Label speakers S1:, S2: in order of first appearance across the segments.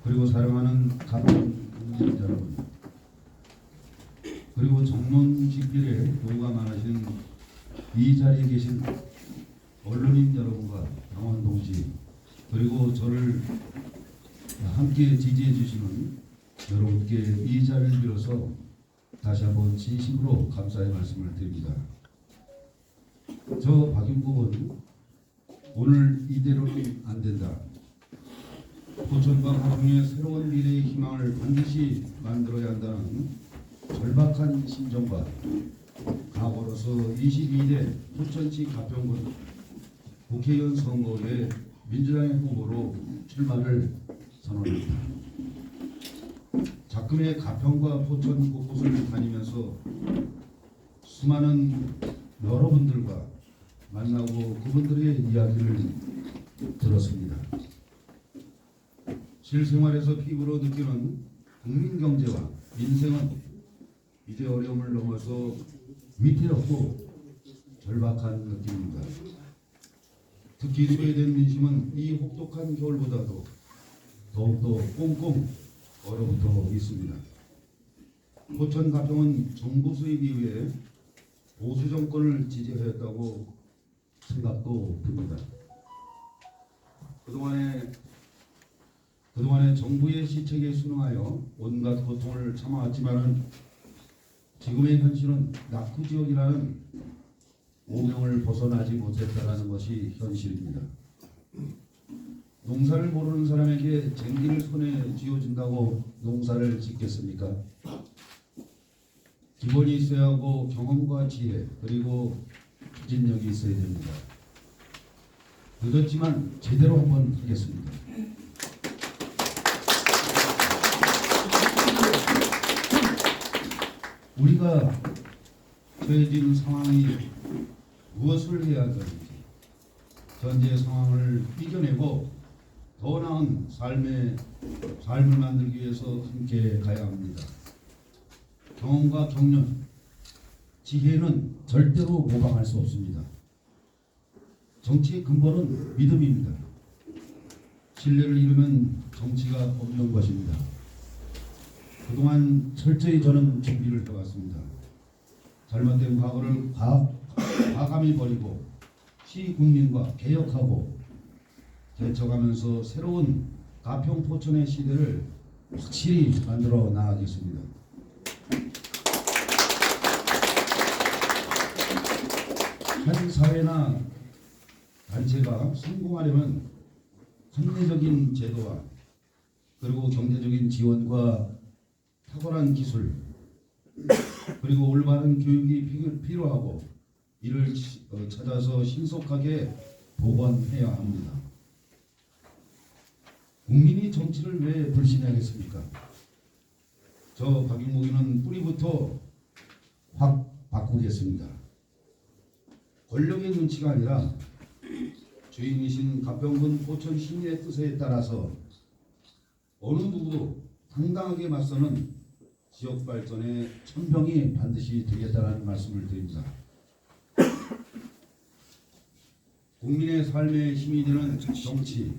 S1: 그리고 사랑하는 가평 국민 여러분, 그리고 정론 집필에 동감하신 이 자리에 계신 언론인 여러분과 당원 동지, 그리고 저를 함께 지지해 주시는 여러분께 이 자리를 빌어서 다시 한번 진심으로 감사의 말씀을 드립니다. 저 박윤국은 오늘 이대로는 안 된다. 포천과 가평의 새로운 미래의 희망을 반드시 만들어야 한다는 절박한 심정과 각오로서 22대 포천시 가평군 국회의원 선거에 민주당의 후보로 출마를 선언합니다. 작금의 가평과 포천 곳곳을 다니면서 수많은 여러분들과 만나고 그분들의 이야기를 들었습니다. 실생활에서 피부로 느끼는 국민경제와 민생은 이제 어려움을 넘어서 위태롭고 절박한 느낌입니다. 특히 소외된 민심은 이 혹독한 겨울보다도 더욱더 꽁꽁 얼어붙어 있습니다. 포천 가평은 정부 수입 이후에 보수 정권을 지지하였다고 생각도 듭니다. 그동안에 정부의 시책에 순응하여 온갖 고통을 참아왔지만은 지금의 현실은 낙후지역이라는 오명을 벗어나지 못했다는 것이 현실입니다. 농사를 모르는 사람에게 쟁기를 손에 쥐어준다고 농사를 짓겠습니까? 기본이 있어야 하고 경험과 지혜 그리고 추진력이 있어야 됩니다. 늦었지만 제대로 한번 하겠습니다. 우리가 처해진 상황이 무엇을 해야 할지 현재 상황을 이겨내고 더 나은 삶을 만들기 위해서 함께 가야 합니다. 경험과 경륜, 지혜는 절대로 모방할 수 없습니다. 정치의 근본은 믿음입니다. 신뢰를 잃으면 정치가 없는 것입니다. 그동안 철저히 저는 준비를 해왔습니다. 잘못된 과거를 과감히 버리고 시국민과 개혁하고 개척하면서 새로운 가평 포천의 시대를 확실히 만들어 나가겠습니다. 한 사회나 단체가 성공하려면 합리적인 제도와 그리고 경제적인 지원과 탁월한 기술 그리고 올바른 교육이 필요하고 이를 찾아서 신속하게 복원해야 합니다. 국민이 정치를 왜 불신하겠습니까? 저 박윤국이는 뿌리부터 확 바꾸겠습니다. 권력의 눈치가 아니라 주인이신 가평군 포천 시민의 뜻에 따라서 어느 누구도 당당하게 맞서는 지역 발전의 천병이 반드시 되겠다는 말씀을 드립니다. 국민의 삶의 힘이 되는 정치,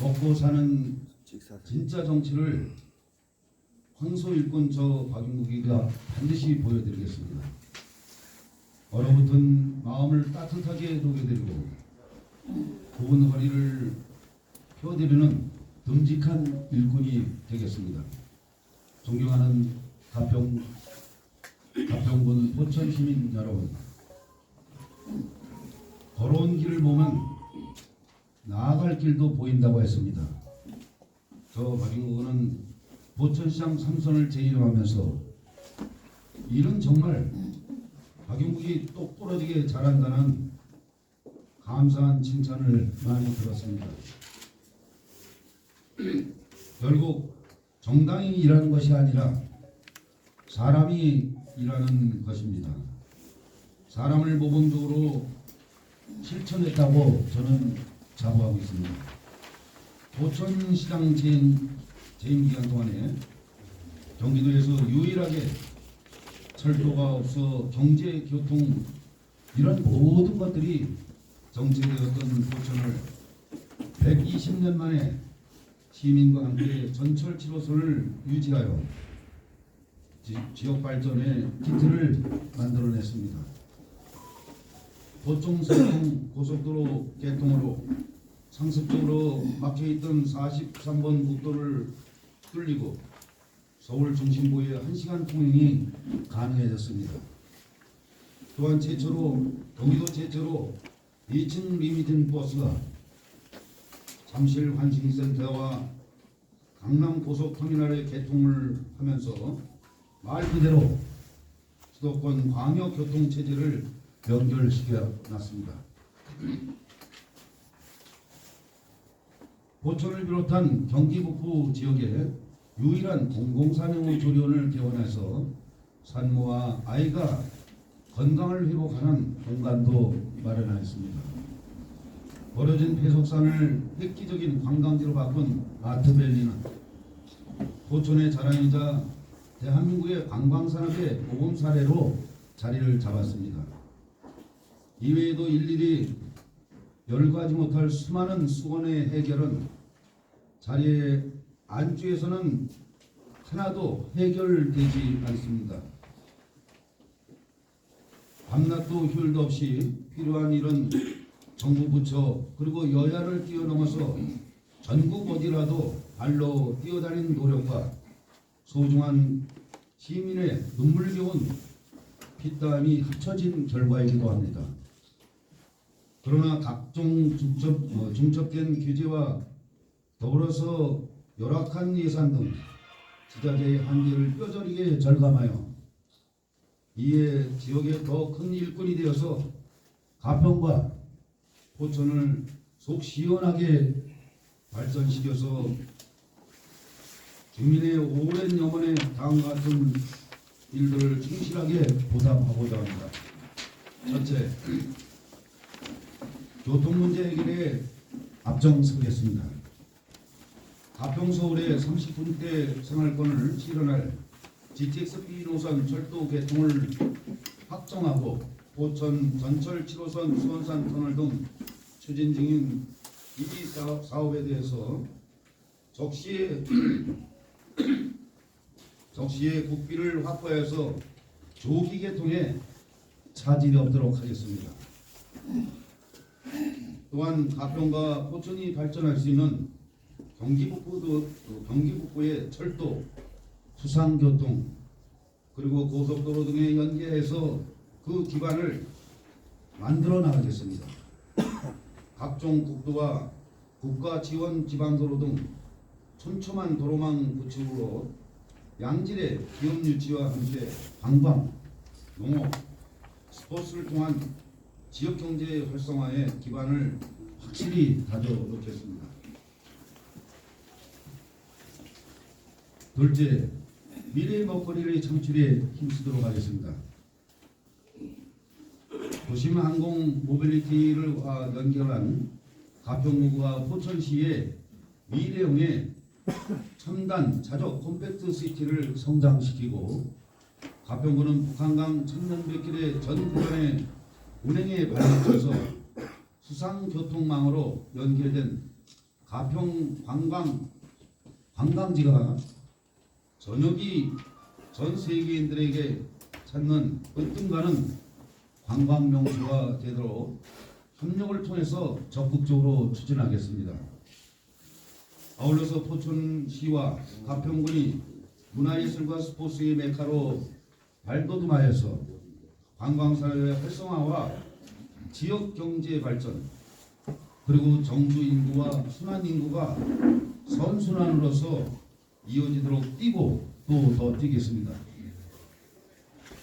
S1: 먹고 사는 진짜 정치를 황소 일꾼 저 박윤국이가 반드시 보여드리겠습니다. 얼어붙은 마음을 따뜻하게 녹여드리고 굽은 허리를 펴드리는 듬직한 일꾼이 되겠습니다. 존경하는 가평군 포천 시민 여러분, 걸어온 길을 보면 나아갈 길도 보인다고 했습니다. 저 박윤국은 포천시장 3선을 재임하면서 일은 정말 박윤국이 똑부러지게 잘한다는 감사한 칭찬을 많이 들었습니다. 결국 정당이 일하는 것이 아니라 사람이 일하는 것입니다. 사람을 모범적으로 실천했다고 저는 자부하고 있습니다. 포천시장 재임 기간 동안에 경기도에서 유일하게 철도가 없어 경제, 교통 이런 모든 것들이 정체되었던 포천을 120년 만에 시민과 함께 전철 7호선을 유지하여 지역 발전의 기틀을 만들어냈습니다. 도청 서동 고속도로 개통으로 상습적으로 막혀있던 43번 국도를 뚫리고 서울 중심부의 1시간 통행이 가능해졌습니다. 또한 경기도 최초로 2층 리미팅 버스가 잠실 환승센터와 강남 고속터미널에 개통을 하면서 말 그대로 수도권 광역교통체제를 연결시켜 놨습니다. 포천을 비롯한 경기 북부 지역에 유일한 공공산후 조리원을 개원해서 산모와 아이가 건강을 회복하는 공간도 마련하였습니다. 버려진 폐석산을 획기적인 관광지로 바꾼 아트밸리는 포천의 자랑이자 대한민국의 관광산업의 모범 사례로 자리를 잡았습니다. 이외에도 일일이 열거하지 못할 수많은 수건의 해결은 자리에 안주에서는 하나도 해결되지 않습니다. 밤낮도 휴일도 없이 필요한 일은 정부 부처 그리고 여야를 뛰어넘어서 전국 어디라도 발로 뛰어다니는 노력과 소중한 시민의 눈물겨운 피땀이 합쳐진 결과이기도 합니다. 그러나 각종 중첩된 규제와 더불어서 열악한 예산 등 지자체의 한계를 뼈저리게 절감하여 이에 지역의 더 큰 일꾼이 되어서 가평과 포천을 속 시원하게 발전시켜서 주민의 오랜 염원에 다음과 같은 일들을 충실하게 보답하고자 합니다. 첫째, 교통 문제 해결에 앞장서겠습니다. 가평 서울의 30분대 생활권을 실현할 GTX-B 노선 철도 개통을 확정하고 포천 전철 7호선 수원산 터널 등 추진 중인 이비 사업에 대해서 적시에 국비를 확보해서 조기 개통에 차질이 없도록 하겠습니다. 또한 가평과 포천이 발전할 수 있는 경기 북부의 철도, 수상교통, 그리고 고속도로 등에 연계해서 그 기반을 만들어 나가겠습니다. 각종 국도와 국가 지원 지방도로 등 촘촘한 도로망 구축으로 양질의 기업 유치와 함께 관광, 농업, 스포츠를 통한 지역 경제 활성화의 기반을 확실히 다져 놓겠습니다. 둘째, 미래의 먹거리를 창출에 힘쓰도록 하겠습니다. 도심 항공 모빌리티를 연결한 가평구와 포천시의 미래형의 첨단 자적 컴팩트 시티를 성장시키고 가평구는 북한강 천년백길의 전 구간의 운행에 발맞춰서 수상교통망으로 연결된 가평 관광지가 저녁이 전 세계인들에게 찾는 으뜸가는 관광 명소가 되도록 협력을 통해서 적극적으로 추진하겠습니다. 아울러서 포천시와 가평군이 문화예술과 스포츠의 메카로 발돋움하여서 관광사회 활성화와 지역경제 발전 그리고 정주 인구와 순환 인구가 선순환으로서 이어지도록 뛰고 또 더 뛰겠습니다.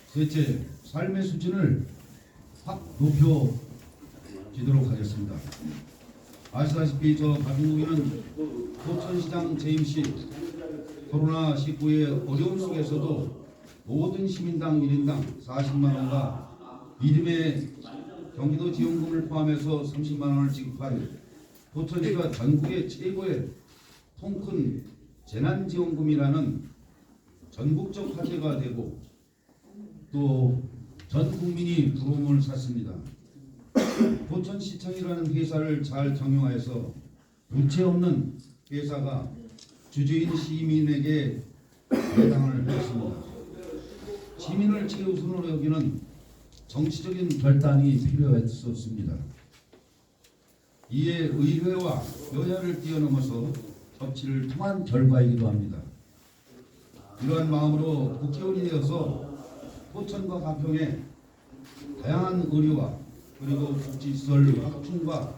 S1: 셋째, 삶의 수준을 확 높여지도록 하겠습니다. 아시다시피 저 가평구에는 포천시장 재임시 코로나19의 어려움 속에서도 모든 시민당 1인당 40만원과 이듬해 경기도 지원금을 포함해서 30만원을 지급한 포천시가 전국의 최고의 통큰 재난지원금이라는 전국적 화제가 되고 또 전 국민이 부러움을 샀습니다. 포천시청이라는 회사를 잘 경영하여서 부채 없는 회사가 주주인 시민에게 배당을 했습니다. 시민을 최우선으로 여기는 정치적인 결단이 필요했었습니다. 이에 의회와 여야를 뛰어넘어서 협치를 통한 결과이기도 합니다. 이러한 마음으로 국회의원이 되어서 포천과 가평에 다양한 의료와 그리고 복지시설 확충과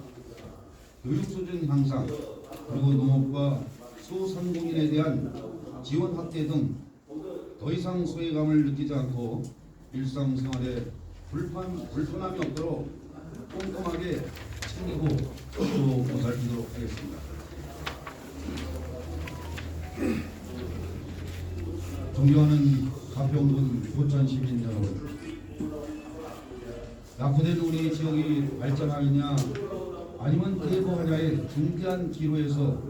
S1: 교육수준 향상 그리고 농업과 소상공인에 대한 지원 확대 등 더 이상 소외감을 느끼지 않고 일상생활에 불편함이 없도록 꼼꼼하게 챙기고 또 보살피도록 하겠습니다. 존경하는 가평군 포천시민 여러분, 낙후된 우리 지역이 발전하느냐 아니면 대보하냐의 중대한 기로에서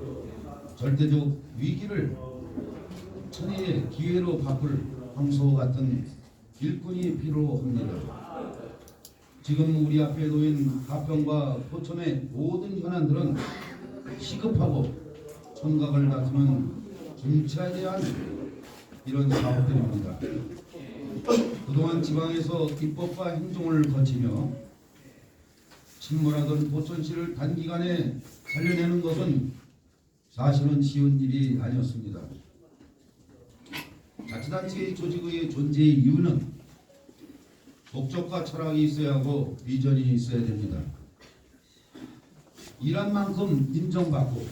S1: 절대적 위기를 천혜의 기회로 바꿀 황소 같은 일꾼이 필요합니다. 지금 우리 앞에 놓인 가평과 포천의 모든 현안들은 시급하고 청각을 다투는 중차대한 이런 사업들입니다. 그동안 지방에서 입법과 행정을 거치며 침몰하던 포천시를 단기간에 살려내는 것은 사실은 쉬운 일이 아니었습니다. 자치단체의 조직의 존재의 이유는 목적과 철학이 있어야 하고 비전이 있어야 됩니다. 일한 만큼 인정받고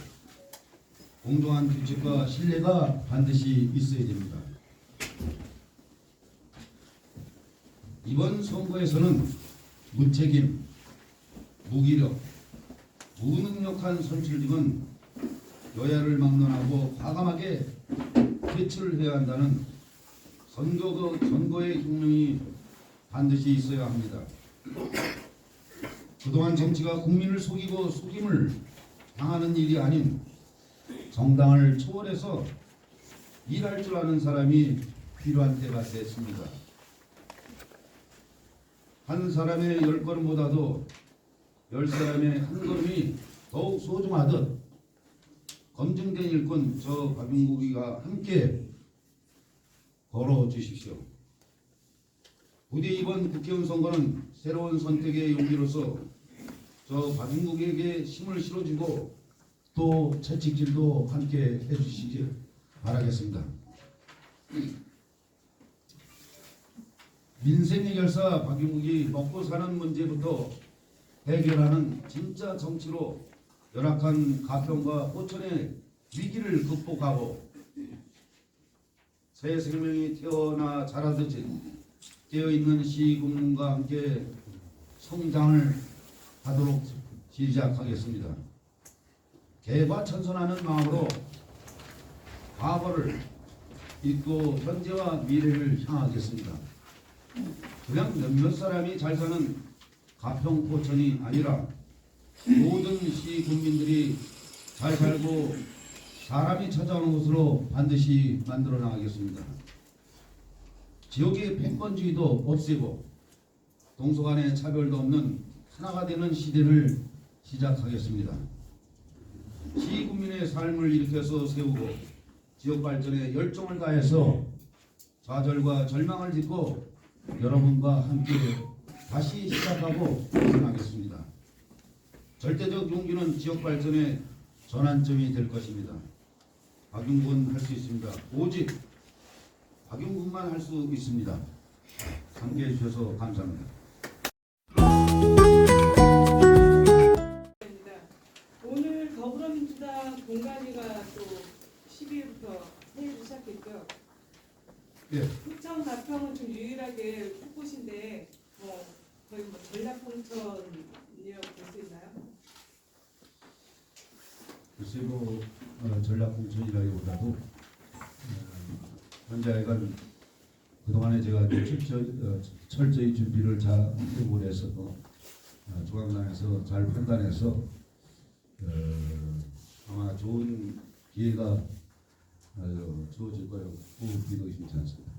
S1: 공정한 규칙과 신뢰가 반드시 있어야 됩니다. 이번 선거에서는 무책임, 무기력, 무능력한 선출 등은 여야를 막론하고 과감하게 퇴출을 해야 한다는 선거의 혁명이 반드시 있어야 합니다. 그동안 정치가 국민을 속이고 속임을 당하는 일이 아닌 정당을 초월해서 일할 줄 아는 사람이 필요한 때가 됐습니다. 한 사람의 10걸음보다도 10사람의 한 걸음이 더욱 소중하듯 검증된 일꾼 저 박용국이가 함께 걸어주십시오. 부디 이번 국회의원 선거는 새로운 선택의 용기로서 저 박용국에게 힘을 실어주고 또 채찍질도 함께 해주시길 바라겠습니다. 민생 해결사 박용국이 먹고 사는 문제부터 해결하는 진짜 정치로 열악한 가평과 포천의 위기를 극복하고 새 생명이 태어나 자라듯이 깨어있는 시군과 함께 성장을 하도록 시작하겠습니다. 개과천선하는 마음으로 과거를 잊고 현재와 미래를 향하겠습니다. 그냥 몇몇 사람이 잘 사는 가평 포천이 아니라 모든 시 국민들이 잘 살고 사람이 찾아오는 곳으로 반드시 만들어 나가겠습니다. 지역의 패권주의도 없애고 동서간의 차별도 없는 하나가 되는 시대를 시작하겠습니다. 시 국민의 삶을 일으켜서 세우고 지역 발전에 열정을 다해서 좌절과 절망을 딛고 여러분과 함께 다시 시작하고 도전하겠습니다. 절대적 용기는 지역 발전의 전환점이 될 것입니다. 박용국은 할 수 있습니다. 오직 박용국만 할 수 있습니다. 함께해 주셔서 감사합니다.
S2: 오늘 더불어민주당 공관위가 또 12일부터 회의를 시작했죠.
S1: 예.
S2: 포천 가평은 좀 유일하게 곳곳인데 거의 전략 공천이라고 볼 수 있나요?
S1: 글쎄 전략 공천이라기보다도 현재 하여간 그동안에 제가 철저히 준비를 잘 해보내서 중앙당에서 잘 판단해서 아마 좋은 기회가 주어질 거라고 믿어 의심치 않습니다.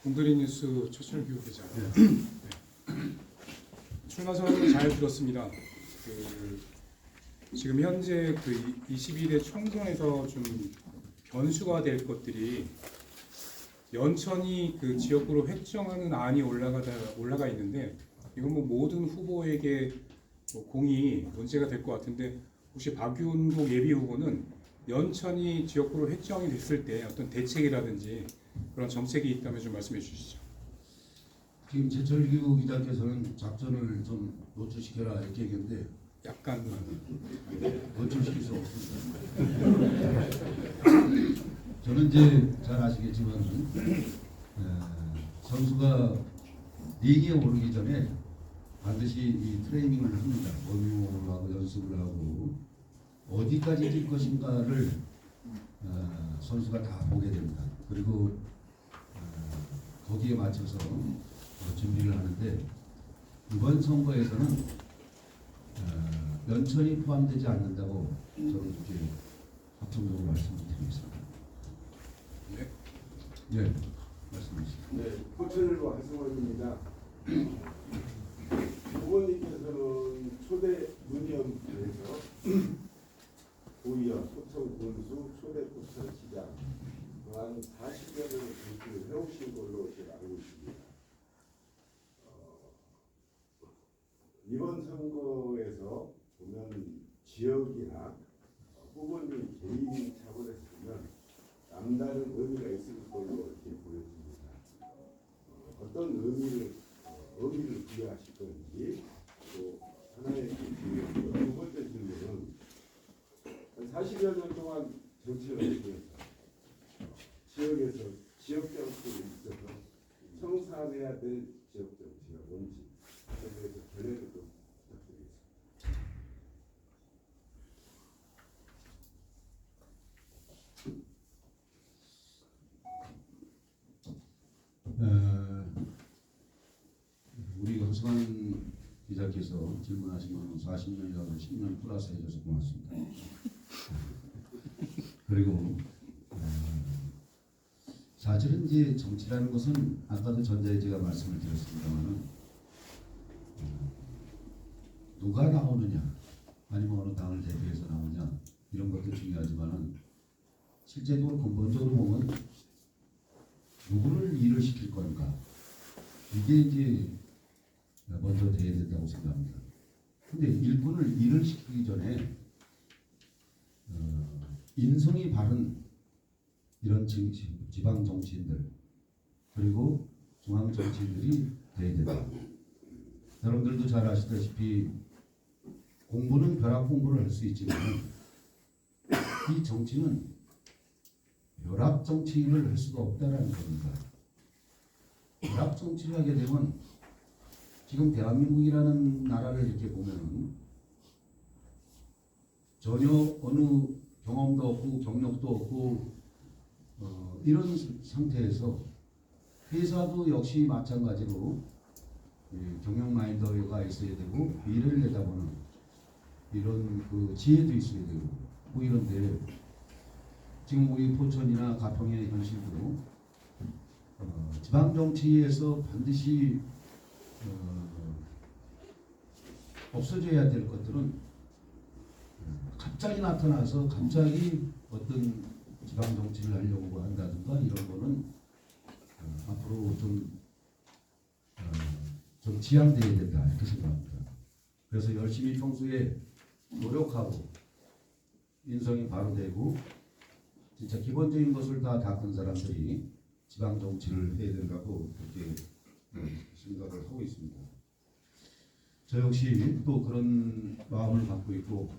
S3: 공들이 뉴스 최철규 기자. 네. 출마 선언을 잘 들었습니다. 지금 현재 그 22대 총선에서 좀 변수가 될 것들이 연천이 그 지역구로 획정하는 안이 올라가 있는데 이건 뭐 모든 후보에게 뭐 공이 문제가 될 것 같은데 혹시 박윤국 예비 후보는 연천이 지역구로 획정이 됐을 때 어떤 대책이라든지 그런 정책이 있다면 좀 말씀해 주시죠.
S1: 지금 제철규 기자께서는 작전을 좀 노출시켜라 이렇게 얘기했는데
S3: 약간
S1: 노출시킬 수 없습니다. 저는 이제 잘 아시겠지만 선수가 리기에 오르기 전에 반드시 이 트레이닝을 합니다. 원용을 하고 연습을 하고 어디까지 뛸 것인가를 선수가 다 보게 됩니다. 그리고 거기에 맞춰서 준비를 하는데 이번 선거에서는 연천이 포함되지 않는다고 저는 이렇게 합성적으로 말씀을 드리겠습니다.
S3: 네.
S1: 네, 말씀해 주시죠.
S4: 네, 포천일보 한승원입니다. 부모님께서는 초대 문의원에서 고위원, 포천 군수, 초대 포천 시장 한 40여 년을 정치를 해오신 걸로 제가 알고 있습니다. 이번 선거에서 보면 지역이나 후보님 개인 차원에서 보면 남다른 의미가 있을 걸로 이렇게 보여집니다. 어떤 의미를 부여하실 건지 또 하나의 질문, 두 번째 질문은 한 40여 년 동안 정치를 하면서 지역에서 지역 정치에 있어서 청산해야 될 지역 정치가 뭔지 그에 대해서 견해를 좀 부탁드리겠습니다.
S1: 우리 현승환 기자께서 질문하신 건 40년이라고 10년 플러스 해줘서 고맙습니다. 그리고 사실은 이제 정치라는 것은 아까도 전자에 제가 말씀을 드렸습니다만은 누가 나오느냐 아니면 어느 당을 대표해서 나오냐 이런 것도 중요하지만은 실제적으로 근본적으로 보면 누구를 일을 시킬 건가 이게 이제 먼저 돼야 된다고 생각합니다. 근데 일꾼을 일을 시키기 전에 인성이 바른 이런 지방 정치인들 그리고 중앙 정치인들이 돼야 된다. 여러분들도 잘 아시다시피 공부는 벼락 공부를 할 수 있지만 이 정치는 벼락 정치인을 할 수가 없다라는 겁니다. 벼락 정치를 하게 되면 지금 대한민국이라는 나라를 이렇게 보면 전혀 어느 경험도 없고 경력도 없고 이런 상태에서 회사도 역시 마찬가지로 경영 마인드가 있어야 되고 미래를 내다보는 이런 그 지혜도 있어야 되고 뭐 이런데 지금 우리 포천이나 가평의 현실도 지방 정치에서 반드시 없어져야 될 것들은 갑자기 나타나서 갑자기 어떤 지방 정치를 하려고 한다든가 이런 거는 앞으로 좀 지양돼야 된다 이렇게 생각합니다. 그래서 열심히 평소에 노력하고 인성이 바로 되고 진짜 기본적인 것을 다 닦은 사람들이 지방 정치를 해야 된다고 그렇게 생각을 하고 있습니다. 저 역시 또 그런 마음을 갖고 있고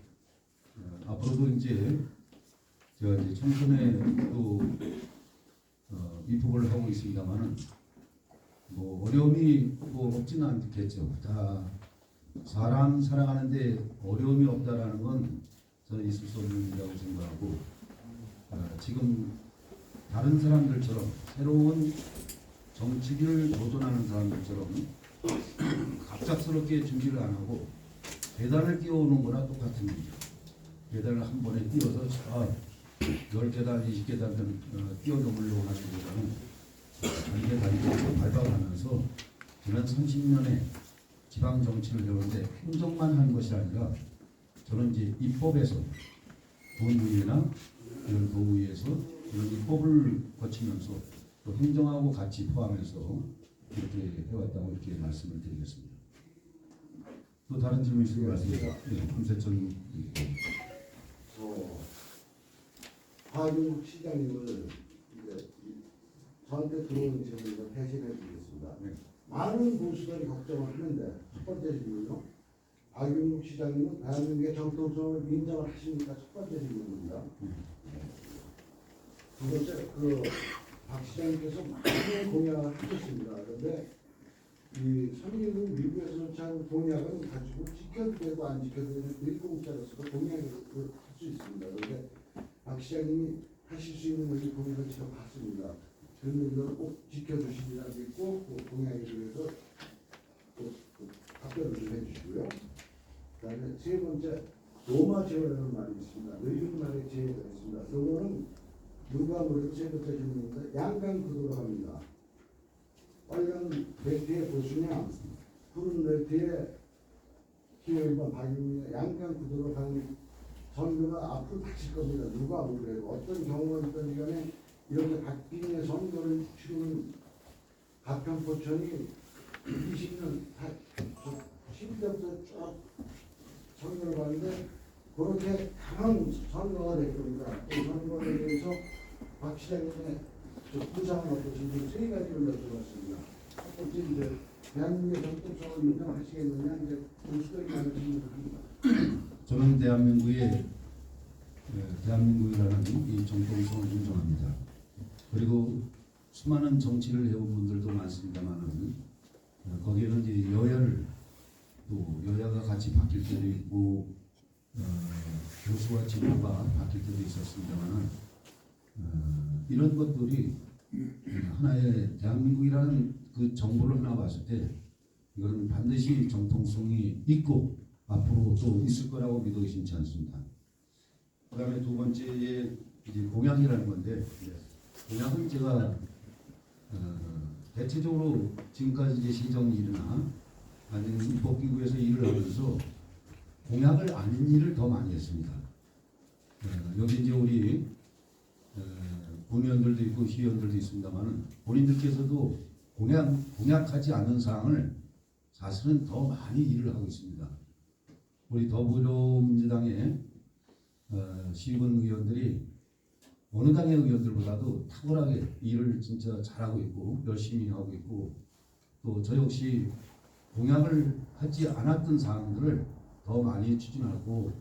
S1: 앞으로도 이제 제가 이제 총선에 또 입후보를 하고 있습니다만은 뭐 어려움이 뭐 없지는 않겠죠. 다 사람 살아가는데 어려움이 없다라는 건 저는 있을 수 없는 일이라고 생각하고 지금 다른 사람들처럼 새로운 정치를 도전하는 사람들처럼 갑작스럽게 준비를 안 하고 계단을 뛰어오는 거나 똑같은 일이죠. 계단을 한 번에 뛰어서 10계단, 20계단 뛰어넘으려고 하는 것보다는 단계 단계로 밟아가면서 지난 30년의 지방 정치를 해오는데 행정만 한 것이 아니라 저는 이제 입법에서 본의회나 이런 도의에서 이런 입법을 거치면서 또 행정하고 같이 포함해서 이렇게 해왔다고 이렇게 말씀을 드리겠습니다. 또 다른 질문 있으면 말씀해주세요. 네, 금세천.
S4: 박윤국 시장님을 이제 저한테 들어온 질문을 대신해 드리겠습니다.
S1: 네.
S4: 많은 보수들이 걱정을 하는데 첫 번째 질문은요. 박윤국 시장님은 대한민국의 정통성을 인정을 하십니까? 첫 번째 질문입니다. 두 번째, 박 시장님께서 많은 공약을 하셨습니다. 그런데 이 선진국 미국에서 참 공약은 가지고 지켜도 되고 안 지켜도 되는 일공짜로서 공약을 할 수 있습니다. 그런데 박 시장님이 하실 수 있는 여기 공약을 제가 봤습니다. 그런 꼭 지켜주시리라고 했고 그 공약에 대해서 꼭 답변을 좀 해주시고요. 그다음에 세 번째 로마 제어라는 말이 있습니다. 늙은 말의 제어가 있습니다. 이거는 누가 뭐래도 세 번째 질문인데 양강구도로 합니다. 빨간 벨트에 보시면 푸른 벨트에 기호 1번 박윤민의 양강구도로 가는 선거가 앞으로 닥칠 겁니다. 누가 뭐래도 어떤 경우가 있든 간에 이렇게 박빙의 선거를 치르는 가평포천이 20년 10대부터 쭉 선거를 봤는데 그렇게 강한 선거가 될 겁니다. 그 선거에 대해서 박 시장님의 구상은 어떠신지 세 가지를 여쭤봤습니다. 첫 번째 이제 대한민국의 정통성을 인정하시겠느냐 이제 보수들이 많은 질문을 합니다.
S1: 저는 대한민국이라는 이 정통성을 인정합니다. 그리고 수많은 정치를 해온 분들도 많습니다만은 거기에는 이제 여야를 또 여야가 같이 바뀔 때도 있고 보수와 진보가 바뀔 때도 있었습니다만은 이런 것들이 하나의 대한민국이라는 그 정보를 하나 봤을 때 이거는 반드시 정통성이 있고 앞으로 또 있을 거라고 믿어 의심치 않습니다. 그다음에 두 번째에 이제 공약이라는 건데 공약은 제가 대체적으로 지금까지 이제 시정 일이나 아니면 입법기구에서 일을 하면서 공약을 아닌 일을 더 많이 했습니다. 여기 이제 우리 군의원들도 있고 시의원들도 있습니다만은 본인들께서도 공약하지 않은 사항을 사실은 더 많이 일을 하고 있습니다. 우리 더불어민주당의 시의원 의원들이 어느 당의 의원들보다도 탁월하게 일을 진짜 잘하고 있고 열심히 하고 있고 또 저 역시 공약을 하지 않았던 사항들을 더 많이 추진하고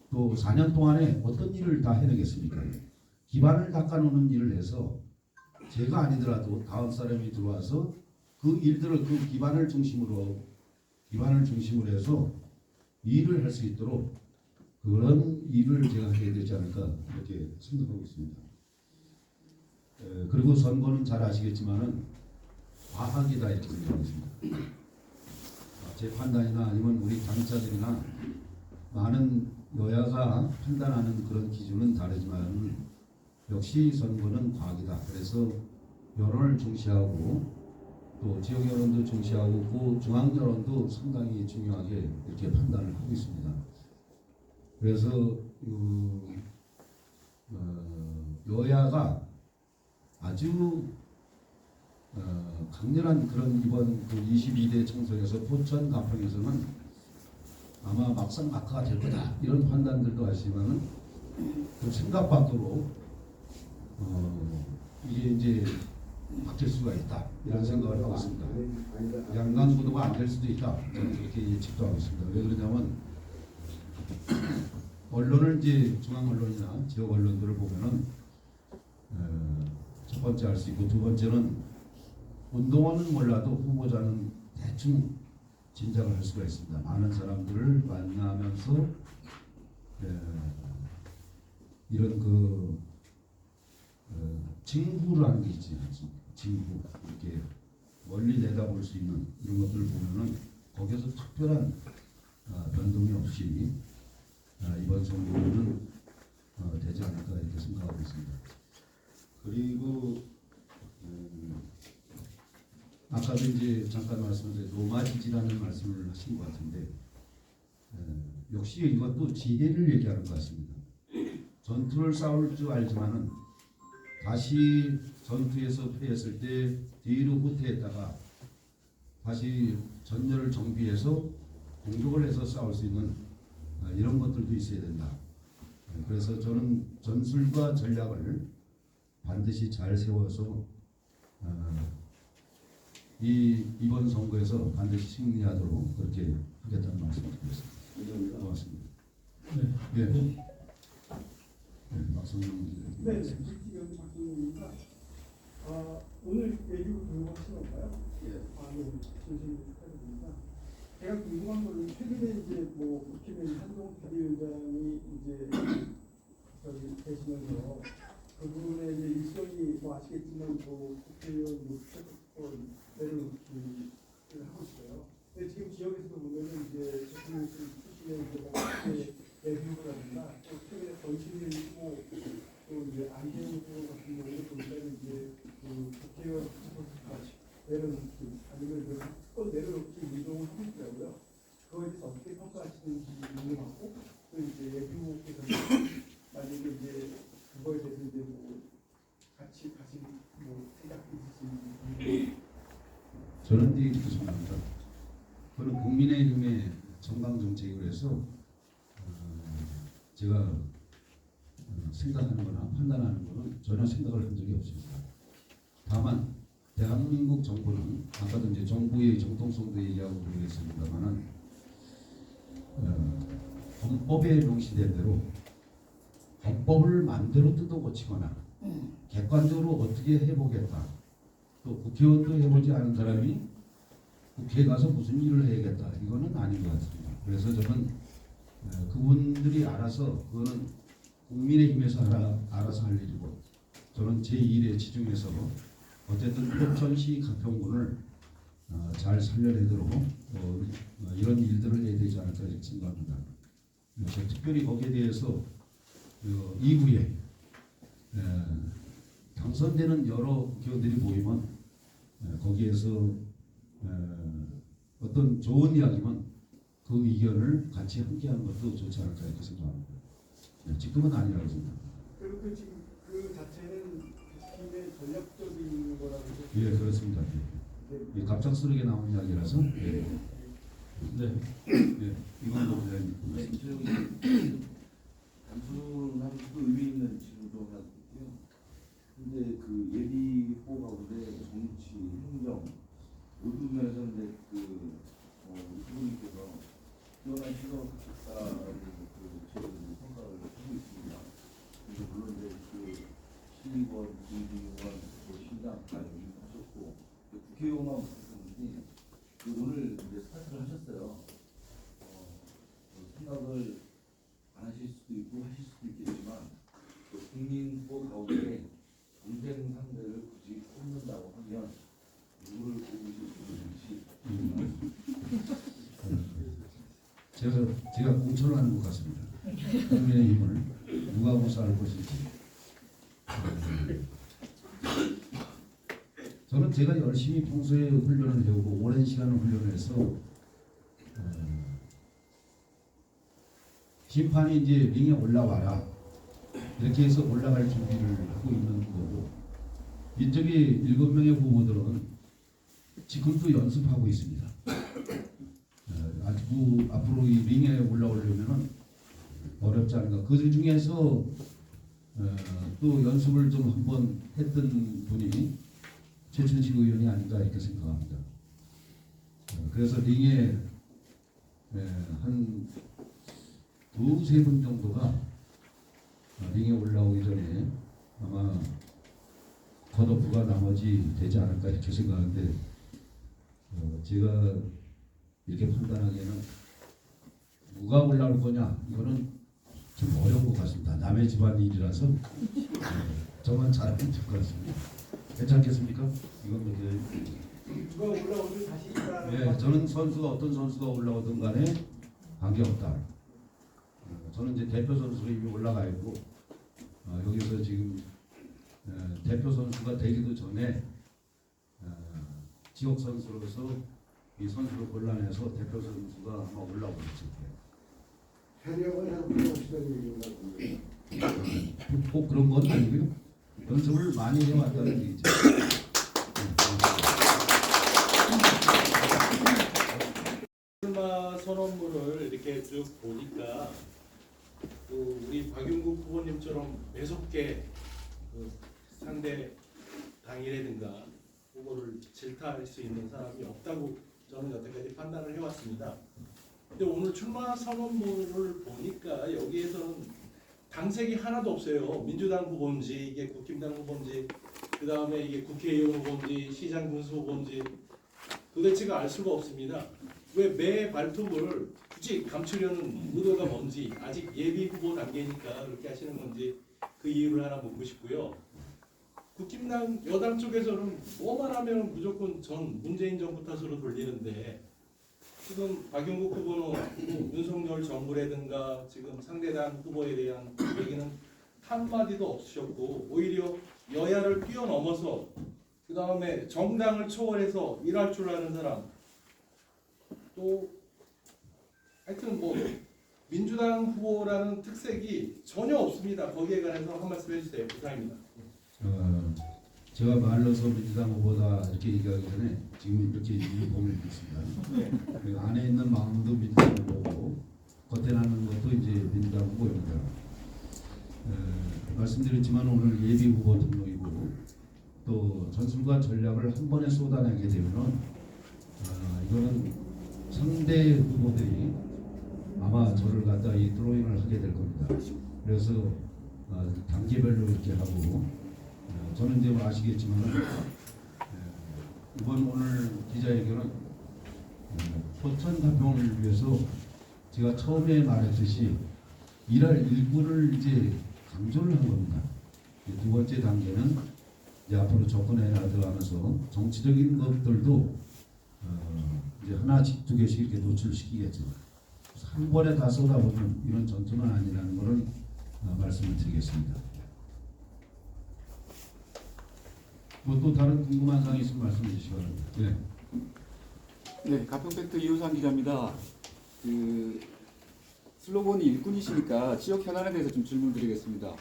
S1: 또 4년 동안에 어떤 일을 다 해내겠습니까? 기반을 닦아놓는 일을 해서 제가 아니더라도 다음 사람이 들어와서 그 일들을 그 기반을 중심으로 해서 일을 할 수 있도록 그런 일을 제가 하게 되지 않을까 이렇게 생각하고 있습니다. 그리고 선거는 잘 아시겠지만은 과학이다 이렇게 생각하고 있습니다. 제 판단이나 아니면 우리 당사자들이나 많은 여야가 판단하는 그런 기준은 다르지만 역시 선거는 과학이다. 그래서 여론을 중시하고 또 지역 여론도 중시하고 그 중앙 여론도 상당히 중요하게 이렇게 판단을 하고 있습니다. 그래서 여야가 아주 강렬한 그런 이번 그 22대 총선에서 포천 가평에서는 아마 막상 막하가 될 거다 이런 판단들도 하시지만은 그 생각 밖으로 이게 이제 바뀔 수가 있다 이런 생각을 하고 있습니다. 양강구도가 안 될 수도 있다 저는 그렇게 예측도 하고 있습니다. 왜 그러냐면 언론을 이제 중앙 언론이나 지역 언론들을 보면은 첫 번째 알 수 있고 두 번째는 운동원은 몰라도 후보자는 대충 짐작을 할 수가 있습니다. 많은 사람들을 만나면서 이런 그 징후라는 게 있지 않습니까? 징후 이렇게 멀리 내다볼 수 있는 이런 것들을 보면은 거기에서 특별한 변동이 없이 이번 선거는 되지 않을까 이렇게 생각하고 있습니다. 그리고 아까도 이제 잠깐 말씀드린 로마 지지라는 말씀을 하신 것 같은데 역시 이것도 지혜를 얘기하는 것 같습니다. 전투를 싸울 줄 알지만은 다시 전투에서 패했을 때 뒤로 후퇴했다가 다시 전열을 정비해서 공격을 해서 싸울 수 있는 이런 것들도 있어야 된다. 그래서 저는 전술과 전략을 반드시 잘 세워서 이번 선거에서 반드시 승리하도록 그렇게 하겠다는 말씀을 드리겠습니다. 고맙습니다. 네. 네. 말씀.
S5: 네, 국회의원 박동입니다. 오늘 예비국 등록하신 건가요?
S4: 예.
S5: 네, 진심으로 축하드립니다. 제가 궁금한 거는 최근에 이제 뭐 국회의원 한동훈 비대위원장이 이제 저기 되시면서 그분의 이제 일선이 뭐 아시겠지만 뭐 국회의원 뭐 수사권 내려놓기를 하고 있어요. 근데 지금 지역에서도 보면은 이제 대통령 출신의 이제 뭐 국회 예비국이라든가 또 최근에 권신을 있고 또 이제 안재현 후보 같은 경우는 보니까는 이제 그 국회의원 수사권 내려놓기 아니면 그 특권 내려놓기 운동을 하고 있더라고요. 그거에 대해서 어떻게 평가하시는지 궁금하고 또 이제 예비국에서는 만약에 이제 그거에 대해서 이제 뭐 같이 가신 뭐 생각이 있으신지.
S1: 저는 이렇게 생각합니다. 그는 국민의힘의 정강 정책을 해서 제가 생각하는 거나 판단하는 거는 전혀 생각을 한 적이 없습니다. 다만 대한민국 정부는 아까도 이제 정부의 정통성도 얘기하고 그러겠습니다만은 헌법에 명시된 대로 헌법을 마음대로 뜯어 고치거나 객관적으로 어떻게 해보겠다. 또 국회의원도 해보지 않은 사람이 국회에 가서 무슨 일을 해야겠다. 이거는 아닌 것 같습니다. 그래서 저는 그분들이 알아서 그거는 국민의힘에서 알아서 할 일이고 저는 제 일에 치중해서 어쨌든 포천시 가평군을 잘 살려내도록 이런 일들을 해야 되지 않을까 이렇게 생각합니다. 그래서 특별히 거기에 대해서 이후에 당선되는 여러 국회의원들이 모이면 거기에서 어떤 좋은 이야기면 그 의견을 같이 함께하는 것도 좋지 않을까 이렇게 생각합니다. 지금은 아니라고 생각합니다.
S5: 그리고 그 지금 그 자체는 팀의 전략적인 거라고.
S1: 예, 그렇습니다. 예, 갑작스럽게 나온 이야기라서. 예. 네. 예, 이건 뭐 그냥
S6: 단순한 그 의미 있는 질문도 하나 드릴게요. 근데 그 예비 후보 가운데 정치, 행정 모든 면에서 이제 후보님께서 뛰어난 실력 작가를 저희들 평가를 하고 있습니다. 그래서 물론 이제 시의원, 국회의원, 시장 다 하셨고 국회의원만 못했는데 오늘 이제 스타트를 하셨어요. 생각을 안 하실 수도 있고 하실 수도 있겠지만 국민 후보 가운데 경쟁 상대를 굳이 꼽는다고 하면 누구를 꼽으실 수 있는지.
S1: 제가 공천하는 것 같습니다. 국민의힘을 누가 고사할 것인지. 저는 제가 열심히 평소에 훈련을 해오고 오랜 시간을 훈련을 해서 심판이 이제 링에 올라와라 이렇게 해서 올라갈 준비를 하고 있는 거고 이쪽에 7명의 후보들은 지금도 연습하고 있습니다. 앞으로 이 링에 올라오려면은 어렵지 않은가. 그 중에서 또 연습을 좀 한번 했던 분이 최춘식 의원이 아닌가 이렇게 생각합니다. 그래서 링에 한 2-3분 정도가 링에 올라오기 전에 아마 컷오프가 나머지 되지 않을까 이렇게 생각하는데 제가 이렇게 판단하기에는 누가 올라올 거냐 이거는 좀 어려운 것 같습니다. 남의 집안 일이라서 저만 잘하면 될 것 같습니다. 괜찮겠습니까? 이건
S5: 누가 올라오든 다시
S1: 예, 저는 선수가 어떤 선수가 올라오든 간에 관계없다. 저는 이제 대표 선수로 이미 올라가 있고 여기서 지금 대표 선수가 되기도 전에 지역 선수로서 이 선수를 골라내서 대표 선수가 아마 올라오겠죠.
S4: 해력을 해서 풀어보시다는 얘기인가 봅니다.
S1: 꼭 그런 건 아니고요. 연습을 많이 해왔다는 얘기죠.
S7: 출마 선언문을 이렇게 쭉 보니까 또 우리 박윤국 후보님처럼 매섭게 그 상대 당이라든가 후보를 질타할 수 있는 사람이 없다고 저는 여태까지 판단을 해왔습니다. 근데 오늘 출마 선언문을 보니까 여기에서는 당색이 하나도 없어요. 민주당 후보인지 이게 국힘당 후보인지 그 다음에 이게 국회의원 후보인지 시장 군수 후보인지 도대체가 알 수가 없습니다. 왜 매 발톱을 굳이 감추려는 의도가 뭔지 아직 예비 후보 단계니까 그렇게 하시는 건지 그 이유를 하나 묻고 싶고요. 국힘당 여당 쪽에서는 뭐만 하면 무조건 전 문재인 정부 탓으로 돌리는데 지금 박용국 후보는 윤석열 정부라든가 지금 상대당 후보에 대한 얘기는 한마디도 없으셨고 오히려 여야를 뛰어넘어서 그 다음에 정당을 초월해서 일할 줄 아는 사람 또 하여튼 뭐 민주당 후보라는 특색이 전혀 없습니다. 거기에 관해서 한 말씀 해주세요. 부탁입니다.
S1: 제가 말로서 민주당 후보다 이렇게 얘기하기 전에 지금 이렇게 유니폼을 입고 있습니다. 그 안에 있는 마음도 민주당 후보고 겉에 나는 것도 이제 민주당 후보입니다. 말씀드렸지만 오늘 예비 후보 등록이고 또 전술과 전략을 한 번에 쏟아내게 되면은 이거는 상대 후보들이 아마 저를 갖다 이 드로잉을 하게 될 겁니다. 그래서 단계별로 이렇게 하고 저는 이제 아시겠지만 이번 오늘 기자회견은 포천 가평을 위해서 제가 처음에 말했듯이 일할 일꾼을 이제 강조를 한 겁니다. 두 번째 단계는 이제 앞으로 접근해 나가면서 정치적인 것들도 이제 하나씩 두 개씩 이렇게 노출시키겠죠. 한 번에 다 쏟아보면 이런 전투는 아니라는 것을 말씀을 드리겠습니다. 뭐 또 다른 궁금한 사항이 있으면 말씀해 주시기 바랍니다. 네.
S8: 네, 가평팩트 이우상 기자입니다. 그 슬로건이 일꾼이시니까 지역 현안에 대해서 좀 질문드리겠습니다.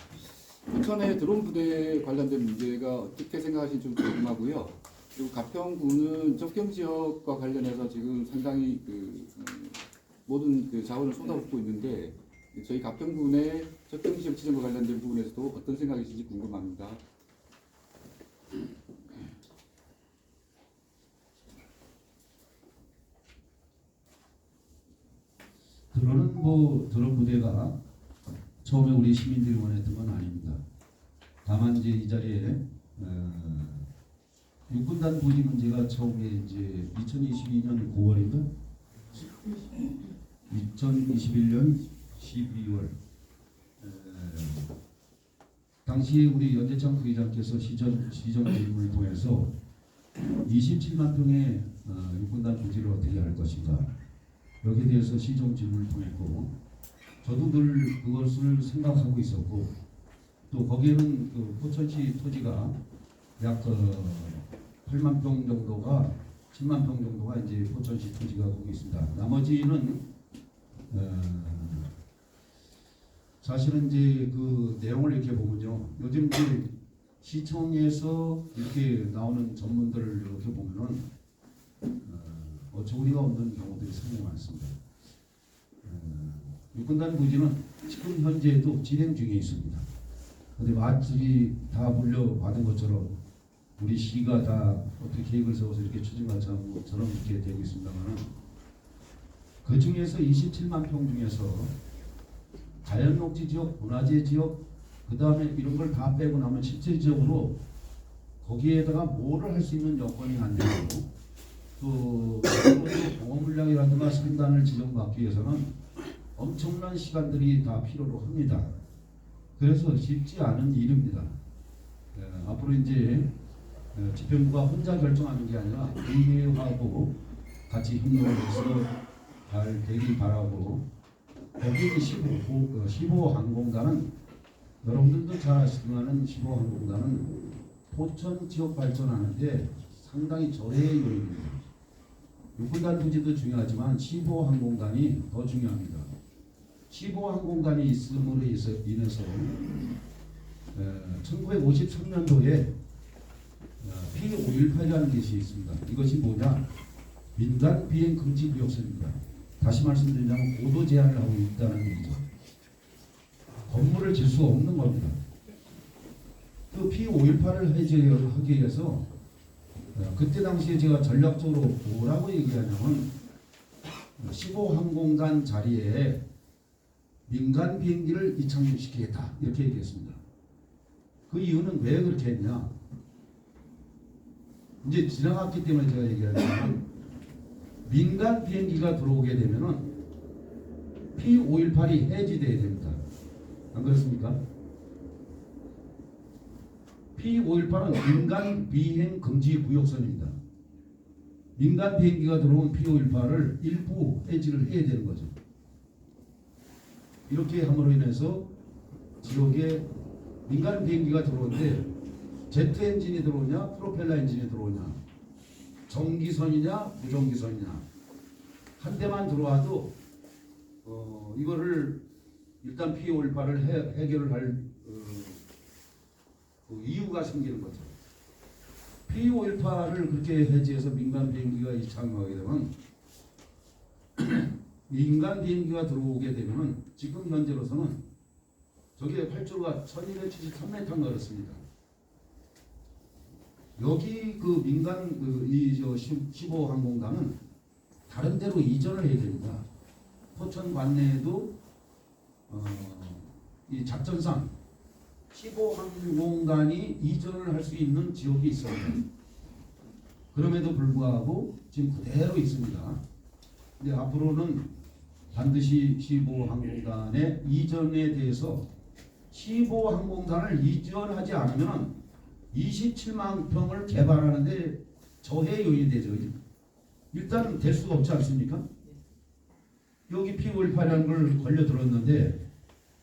S8: 부천의 드론 부대 관련된 문제가 어떻게 생각하시는지 좀 궁금하고요. 그리고 가평구는 접경 지역과 관련해서 지금 상당히 모든 그 자원을 쏟아붓고 있는데 저희 가평군의 접경 지역 지정과 관련된 부분에서도 어떤 생각이신지 궁금합니다.
S1: 드론은 드론 부대가 처음에 우리 시민들이 원했던 건 아닙니다. 다만 이제 이 자리에 육군단 부지 문제가 처음에 이제 2022년 9월인가? 2021년 12월 당시에 우리 연재창 부의장께서 시정 질문을 통해서 27만 평의 육군단 부지를 어떻게 할 것인가 여기에 대해서 시정 질문을 통했고 저도 늘 그것을 생각하고 있었고 또 거기에는 그 포천시 토지가 약 8만 평 정도가 10만 평 정도가 이제 포천시 토지가 거기 있습니다. 나머지는 사실은 이제 그 내용을 이렇게 보면요. 요즘 이제 시청에서 이렇게 나오는 전문들을 이렇게 보면은 어처구니가 없는 경우들이 상당히 많습니다. 육군단 부지는 지금 현재도 진행 중에 있습니다. 근데 마치 다 물려받은 것처럼 우리 시가 다 어떻게 계획을 세워서 이렇게 추진하자는 것처럼 이렇게 되고 있습니다만 그 중에서 27만 평 중에서 자연녹지 지역, 문화재 지역, 그 다음에 이런 걸 다 빼고 나면 실질적으로 거기에다가 뭐를 할 수 있는 여건이 안 되고 또 공업 물량이라든가 산단을 지정받기 위해서는 엄청난 시간들이 다 필요로 합니다. 그래서 쉽지 않은 일입니다. 앞으로 이제 집행부가 혼자 결정하는 게 아니라 의회하고 같이 협력을 해서 잘 되길 바라고 거기 15 항공단은 여러분들도 잘 아시지만은 15 항공단은 포천 지역 발전하는데 상당히 절의 요인입니다. 육군단 부지도 중요하지만 15 항공단이 더 중요합니다. 15항공단이 있음으로 인해서 1953년도에 P518이라는 것이 있습니다. 이것이 뭐냐? 민간 비행 금지 구역선입니다. 다시 말씀드리자면 고도 제한을 하고 있다는 얘기죠. 건물을 질 수 없는 겁니다. 그 P518을 해제하기 위해서 그때 당시에 제가 전략적으로 뭐라고 얘기하냐면 15항공단 자리에 민간 비행기를 이착륙시키겠다 이렇게 얘기했습니다. 그 이유는 왜 그렇게 했냐? 이제 지나갔기 때문에 제가 얘기하자면 민간 비행기가 들어오게 되면은 P518이 해지돼야 됩니다. 안 그렇습니까? P518은 민간 비행 금지 구역선입니다. 민간 비행기가 들어온 P518을 일부 해지를 해야 되는 거죠. 이렇게 함으로 인해서 지역에 민간 비행기가 들어오는데 제트 엔진이 들어오냐 프로펠러 엔진이 들어오냐 전기선이냐 무전기선이냐 한 대만 들어와도 이거를 일단 P518을 해결을 할 그 이유가 생기는 거죠. P518을 그렇게 해제해서 민간 비행기가 이착륙하게 되면 민간 비행기가 들어오게 되면은 지금 현재로서는 저게 활주로가 1273m인가 그렇습니다. 여기 그 민간 이 15항공단은 다른 데로 이전을 해야 됩니다. 포천 관내에도 이 작전상 15항공단이 이전을 할 수 있는 지역이 있습니다. 그럼에도 불구하고 지금 그대로 있습니다. 근데 앞으로는 반드시 15항공단의 이전에 대해서 15항공단을 이전하지 않으면 27만 평을 개발하는데 저해 요인이 되죠. 일단 될 수가 없지 않습니까? 여기 P518이라는 걸 걸려들었는데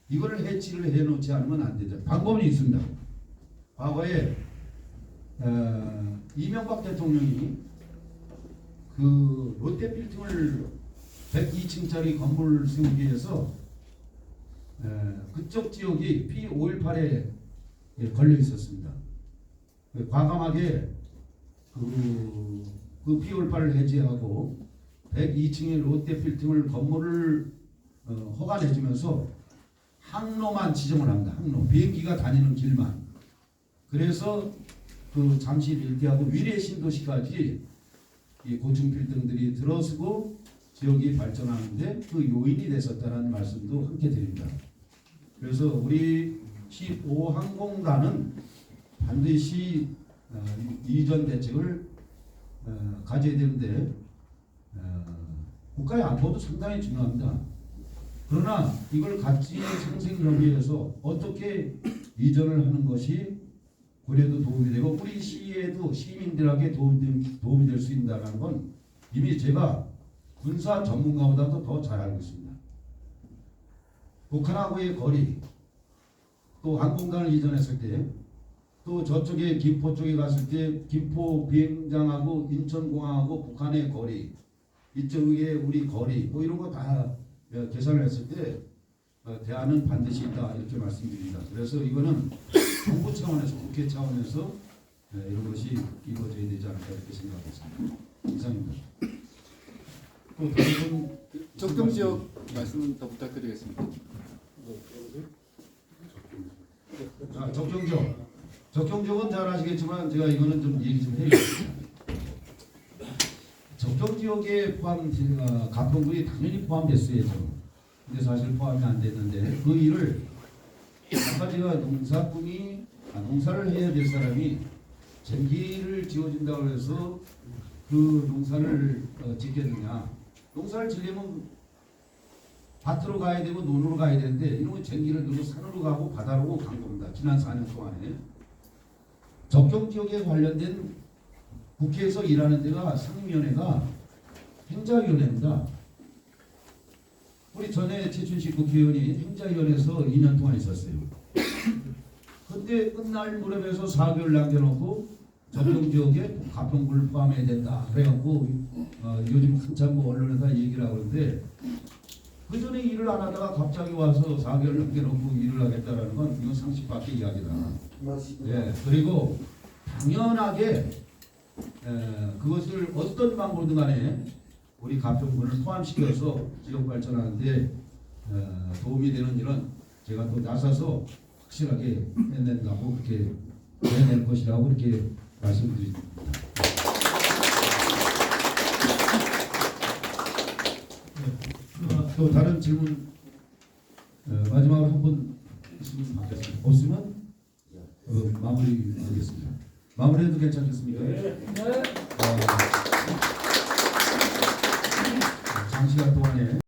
S1: 이거를 해치를 해놓지 않으면 안 되죠. 방법이 있습니다. 과거에 이명박 대통령이 그 롯데빌딩을 102층짜리 건물을 세우기 위해서 그쪽 지역이 P518에 걸려 있었습니다. 과감하게 그 P518을 해제하고 102층의 롯데빌딩을 건물을 허가내주면서 항로만 지정을 합니다. 항로 비행기가 다니는 길만. 그래서 그 잠실 일대하고 위례 신도시까지 이 고층 빌딩들이 들어서고 지역이 발전하는데 그 요인이 됐었다는 말씀도 함께 드립니다. 그래서 우리 15항공단은 반드시 이전 대책을 가져야 되는데 국가의 안보도 상당히 중요합니다. 그러나 이걸 같이 상생협의해서 어떻게 이전을 하는 것이 고려도 도움이 되고 우리 시에도 시민들에게 도움이 될 수 있다는 건 이미 제가 군사 전문가보다도 더 잘 알고 있습니다. 북한하고의 거리, 또 항공단을 이전했을 때, 또 저쪽에 김포 쪽에 갔을 때 김포 비행장하고 인천공항하고 북한의 거리, 이쪽에 우리 거리, 뭐 이런 거 다 계산을 했을 때 대안은 반드시 있다 이렇게 말씀드립니다. 그래서 이거는 정부 차원에서 국회 차원에서 이런 것이 이루어져야 되지 않을까 이렇게 생각했습니다. 이상입니다. 또 다른
S8: 적정 지역 말씀 더 부탁드리겠습니다.
S1: 적정지역은 잘 아시겠지만 제가 이거는 좀 얘기 좀 해야겠습니다. 적정지역에 포함된 가평군이 당연히 포함됐어야죠. 근데 사실 포함이 안 됐는데 그 일을 아까 제가 농사를 해야 될 사람이 쟁기를 지어준다고 해서 그 농사를 짓겠느냐. 농사를 지려면 밭으로 가야 되고 논으로 가야 되는데 이놈의 쟁기를 들고 산으로 가고 바다로 간 겁니다. 지난 4년 동안에. 적정지역에 관련된 국회에서 일하는 데가 상임위원회가 행자위원회입니다. 우리 전에 최춘식 국회의원이 행자위원회에서 2년 동안 있었어요. 그때 끝날 무렵에서 4개월 남겨놓고 적정지역에 가평군을 포함해야 된다. 그래갖고 요즘 한참 뭐 언론에서 얘기를 하고 있는데 그 전에 일을 안 하다가 갑자기 와서 4개월 넘겨놓고 일을 하겠다라는 건 이건 상식 밖의 이야기다.
S4: 맞습니다.
S1: 예, 그리고 당연하게 그것을 어떤 방법든 간에 우리 가평군을 포함시켜서 지역 발전하는데 도움이 되는 일은 제가 또 나서서 확실하게 해낸다고 그렇게 해낼 것이라고 그렇게 말씀드립니다. 또 다른 질문 마지막으로 한 번 있으면 받겠습니다. 없으면 마무리하겠습니다. 마무리해도 괜찮겠습니까? 장시간 동안에